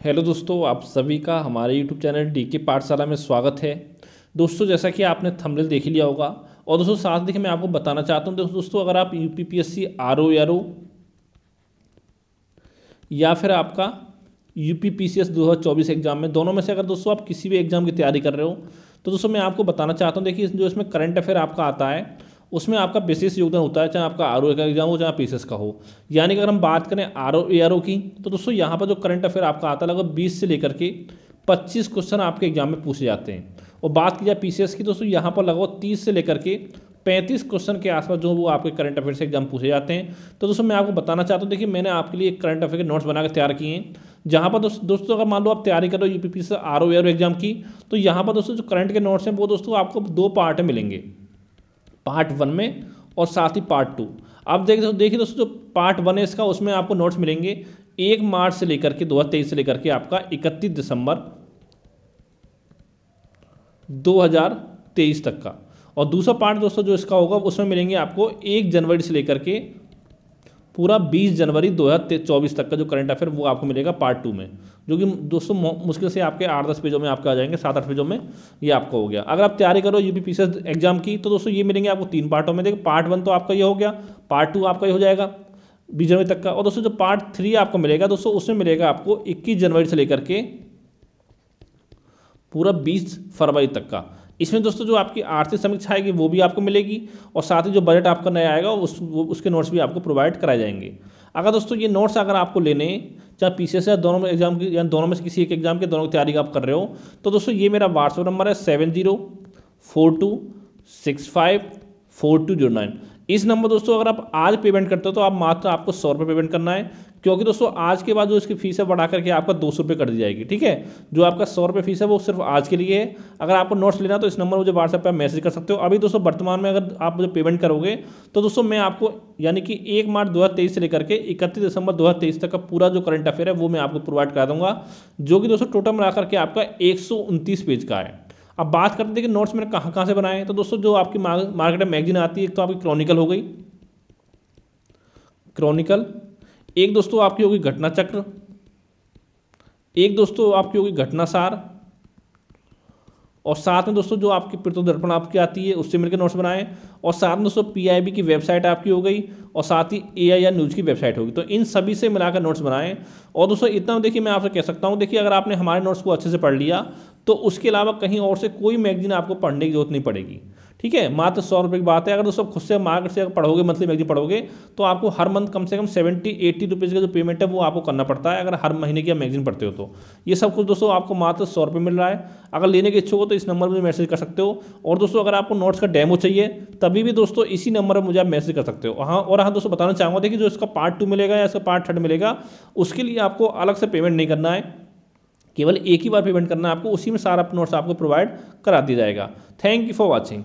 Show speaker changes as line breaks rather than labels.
Hello दोस्तों, आप सभी का हमारे यूट्यूब चैनल डीके पाठशाला में स्वागत है। दोस्तों, जैसा कि आपने थंबनेल देख ही लिया होगा और दोस्तों साथ देखिए मैं आपको बताना चाहता हूँ दोस्तों, अगर आप यूपीपीएससी आरओ या फिर आपका यूपीपीसीएस 2024 एग्जाम में, दोनों में से अगर दोस्तों आप किसी भी एग्जाम की तैयारी कर रहे हो तो दोस्तों मैं आपको बताना चाहता हूँ, देखिए जो इसमें करंट अफेयर आपका आता है उसमें आपका विशेष योगदान होता है, चाहे आपका आरओ का एग्जाम हो चाहे पीसीएस का हो। यानी कि अगर हम बात करें आरओ की तो दोस्तों यहाँ पर जो करंट अफेयर आपका आता है लगभग 20 से लेकर के 25 क्वेश्चन आपके एग्जाम में पूछे जाते हैं। और बात की जाए पीसीएस की दोस्तों, यहाँ पर लगभग 30 से लेकर के 35 क्वेश्चन के आसपास जो वो आपके करंट अफेयर से एग्जाम पूछे जाते हैं। तो दोस्तों मैं आपको बताना चाहता हूँ, देखिए मैंने आपके लिए करंट अफेयर के नोट्स बनाकर तैयार किए हैं, जहाँ पर दोस्तों अगर मान लो आप तैयारी कर रहे हो यूपीपी से आरओ एग्जाम की, तो यहाँ पर दोस्तों जो करंट के नोट्स हैं वो दोस्तों आपको 2 पार्ट में मिलेंगे, पार्ट 1 में और साथ ही पार्ट 2। अब देखिए दोस्तों, जो पार्ट 1 है इसका, उसमें आपको नोट्स मिलेंगे 1 मार्च से लेकर के 2023 से लेकर के आपका 31 दिसंबर 2023 तक का। और दूसरा पार्ट दोस्तों जो इसका होगा उसमें मिलेंगे आपको 1 जनवरी से लेकर के पूरा 20 जनवरी 2024 तक का जो करंट अफेयर वो आपको मिलेगा पार्ट 2 में, जो कि दोस्तों मुश्किल से आपके 8-10 पेजों में आपके आ जाएंगे, 7-8 पेजों में ये आपका हो गया। अगर आप तैयारी करो यूपीपीसीएस एग्जाम की तो दोस्तों ये मिलेंगे आपको 3 पार्टों में। देखिए पार्ट 1 तो आपका ये हो गया, पार्ट 2 आपका ये हो जाएगा 20 जनवरी तक का, और दोस्तों जो पार्ट 3 आपको मिलेगा दोस्तों उसमें मिलेगा आपको 21 जनवरी से लेकर के पूरा 20 फरवरी तक का। इसमें दोस्तों जो आपकी आर्थिक समीक्षा आएगी वो भी आपको मिलेगी, और साथ ही जो बजट आपका नया आएगा उसके नोट्स भी आपको प्रोवाइड कराए जाएंगे। अगर दोस्तों ये नोट्स अगर आपको लेने, चाहे पीसीएस या दोनों में एग्जाम की या दोनों में से किसी एक एग्जाम के दोनों की तैयारी आप कर रहे हो, तो दोस्तों ये मेरा व्हाट्सएप नंबर है 7042654209। इस नंबर दोस्तों अगर आप आज पेमेंट करते हो तो आप मात्र आपको 100 रुपये पेमेंट करना है, क्योंकि दोस्तों आज के बाद जो इसकी फीस है बढ़ा करके आपका 200 रुपये कर दी जाएगी। ठीक है, जो आपका 100 रुपये फीस है वो सिर्फ आज के लिए है। अगर आपको नोट्स लेना तो इस नंबर मुझे व्हाट्सएप पर मैसेज कर सकते हो। अभी दोस्तों वर्तमान में अगर आप मुझे पेमेंट करोगे तो दोस्तों मैं आपको यानी कि 1 मार्च 2023 से लेकर के 31 दिसंबर 2023 तक का पूरा जो करंट अफेयर है वो मैं आपको प्रोवाइड करा दूंगा, जो कि दोस्तों टोटल मिला करके आपका 129 पेज का है। अब बात करते हैं कि नोट्स मैंने कहाँ कहाँ से बनाए हैं, तो दोस्तों जो आपकी मार्केट में मैगजीन आती है, एक तो आपकी क्रॉनिकल हो गई, क्रॉनिकल, एक दोस्तों आपकी होगी घटना चक्र, एक दोस्तों आपकी होगी घटना सार, और साथ में दोस्तों जो आपकी प्रतुल दर्पण आपकी आती है उससे मिलकर नोट्स बनाएं, और साथ में दोस्तों पीआईबी की वेबसाइट आपकी हो गई, और साथ ही एआईआर न्यूज़ की वेबसाइट होगी। तो इन सभी से मिलाकर नोट्स बनाएं। और दोस्तों इतना देखिए मैं आपसे कह सकता हूं, देखिए अगर आपने हमारे नोट्स को अच्छे से पढ़ लिया तो उसके अलावा कहीं और से कोई मैगजीन आपको पढ़ने की जरूरत नहीं पड़ेगी। ठीक है, मात्र 100 रुपये की बात है। अगर दोस्तों खुद से मार्केट से अगर पढ़ोगे, मंथली मैगजीन पढ़ोगे, तो आपको हर मंथ कम से कम 70-80 रुपीज़ का जो पेमेंट है वो आपको करना पड़ता है, अगर हर महीने की आप मैगजीन पढ़ते हो तो। ये सब कुछ दोस्तों आपको मात्र 100 रुपये मिल रहा है। अगर लेने के इच्छुक हो तो इस नंबर पर मैसेज कर सकते हो। और दोस्तों अगर आपको नोट्स का डेमो चाहिए तभी भी दोस्तों इसी नंबर पर मुझे आप मैसेज कर सकते हो। हाँ, और हाँ दोस्तों बताना चाहूँगा, देखिए जो इसका पार्ट 2 मिलेगा या इसका पार्ट 3 मिलेगा, उसके लिए आपको अलग से पेमेंट नहीं करना है, केवल एक ही बार पेमेंट करना है आपको, उसी में सारा नोट्स आपको प्रोवाइड करा दिया जाएगा। Thank you for watching.